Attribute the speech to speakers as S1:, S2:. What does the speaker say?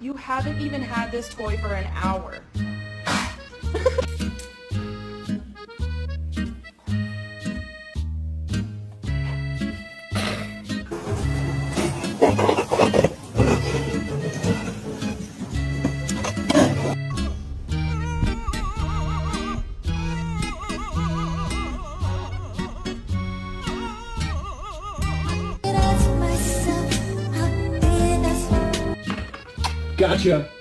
S1: You haven't even had this toy for an hour.
S2: Gotcha.